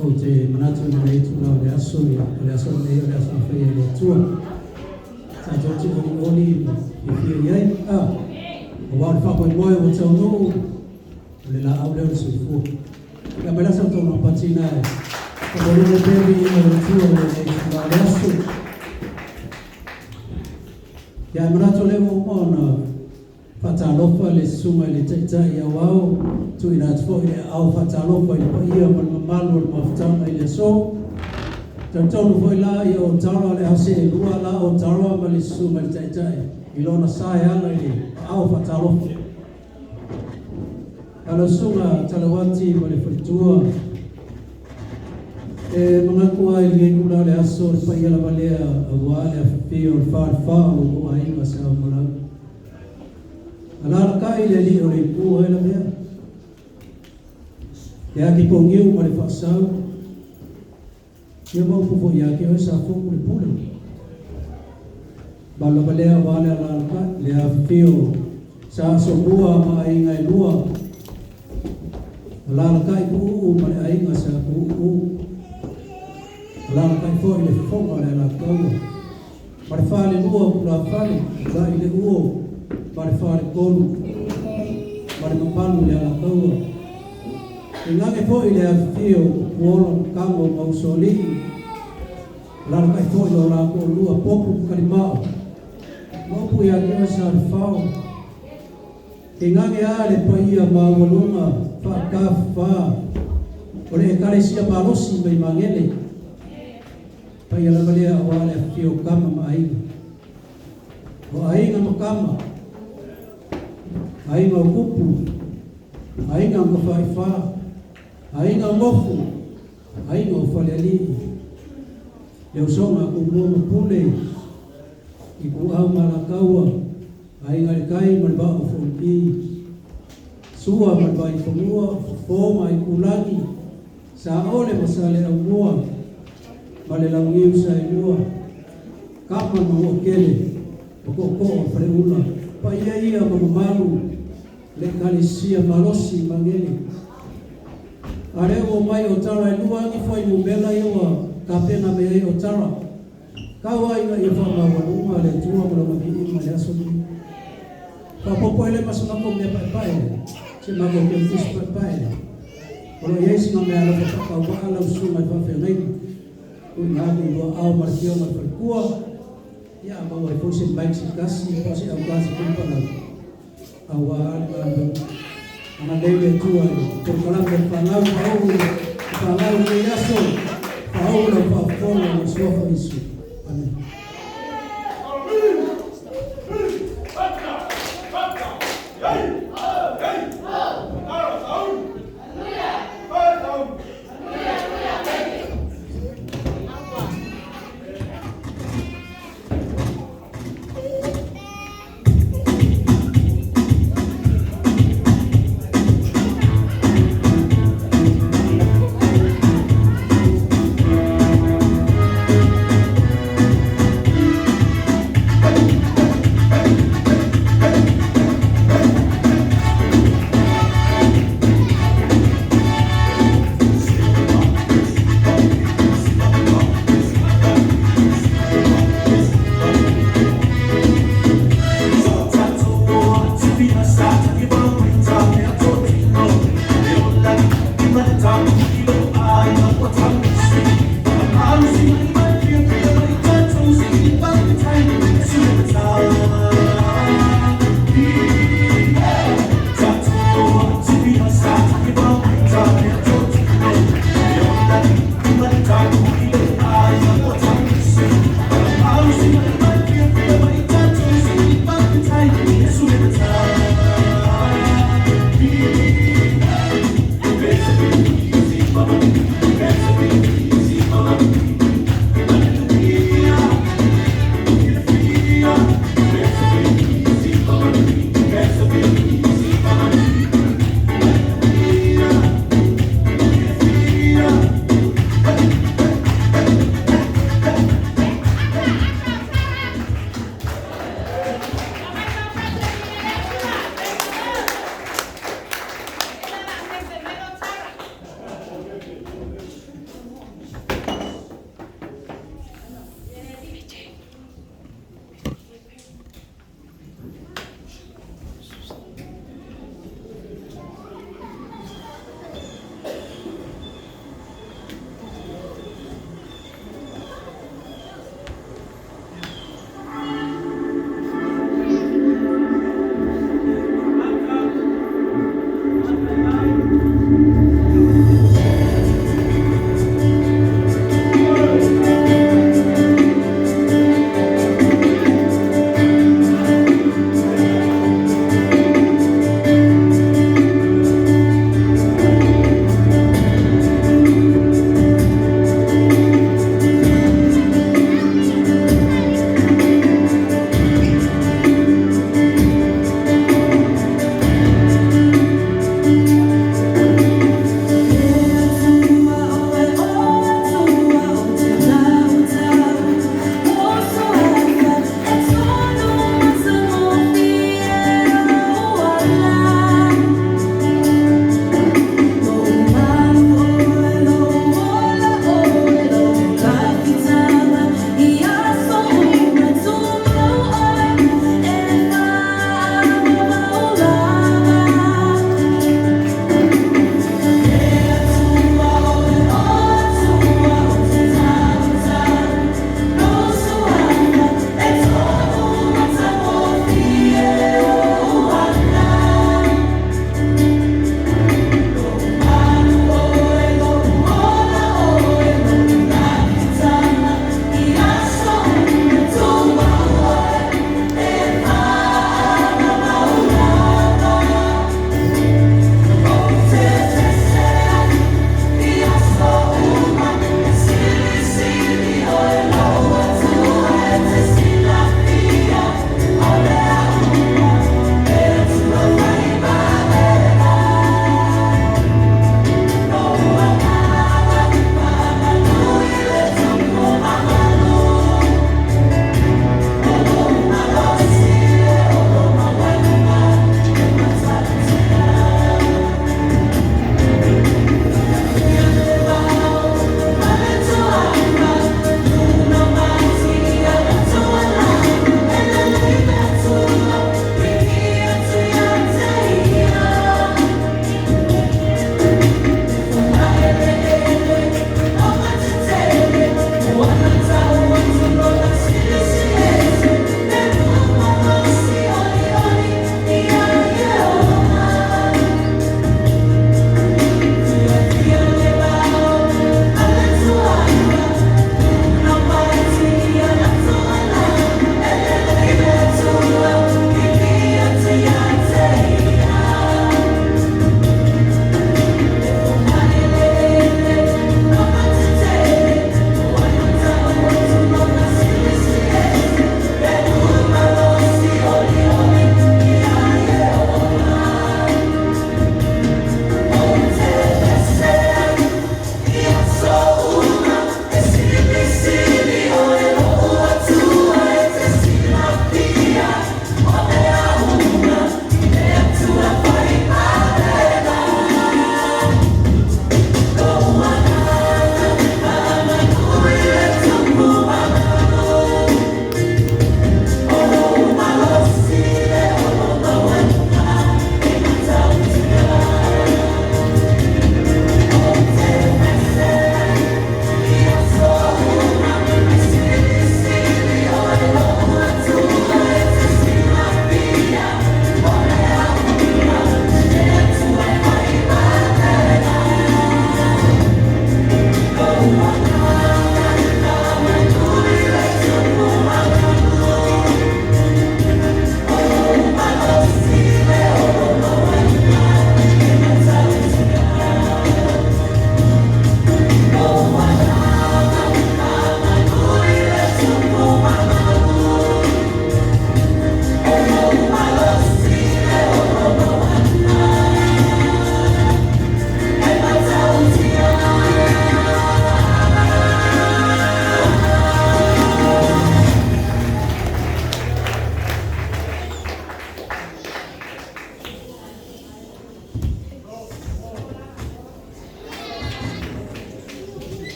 o te manatu na nei tula o le aso nei o le aso na whai e le tua sa tōti oli i whia iai o wāre whako i moe o tau no o le la au leo le sui ka mera sa tōna patina e ka mori le bebi i le tua o nei tula o le aso ia manatu le mo na whatalofa le sunga le taitai au au tu ina tfo i au whatalofa i pa ia ma mamalu o mawhitanga i le so tautonu fo i la i o tara le hase e lua la o tara ma le sunga le taitai i lona sae ala i au whatalofa ala sunga talawati ma le whaitua e mga kua i le kula le aso le pa ia la malea a wale a whipio le whaarwhao o a inga sa o malau ala kai le li o le pu e la mea ya ki ko ngiu ma le fasau ye mo pu ya ki o sa fu le pu ba la balea wale ala ka le a fio sa so bua ma inga lua ala kai pu ma le inga sa pu ala kai fo le fo ma le la ko ma le fa le lua la fa le le uo pare fare kolu pare mapalu le ala kaua i ngake po i le afio kuolo kamo mausoli lana kai po i lo la ko lua popu kalimao mopu i akea sa rifao i ngake a le pa ia mawalunga whakafa o le kare sia malosi mai mangele pa ia la malea awa le afio kama maainga o ainga makama ainga kupu, ainga ngawhaiwha, ainga mofu, ainga whaleli. Leo songa ku mua mapule, i ku au malakaua, ainga le kai malba o whulki. Sua malba i whamua, fōma i kulagi, sa ole masale au mua, male laungiu sa i mua. Kapa maua kele, o koko o whareula, pa ia mamamalu, le kalisia malosi mangeli are o mai o tara i lua ni foi no bela i o ka pena me o tara ka wai na i fa ma wa le tua ma ma ki ma le aso ka popo ele masuna ko me pai se ma ko ke fis pai o le yesi no me ala ka wa ala su ma fa fe nei o na ni o au martio ma per kua ya ma wa fo se bai se kasi pa se au kasi pa na awal ana dele tua por falar del panau de yaso Paulo pa fora no sofá isso amém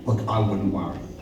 But I wouldn't worry.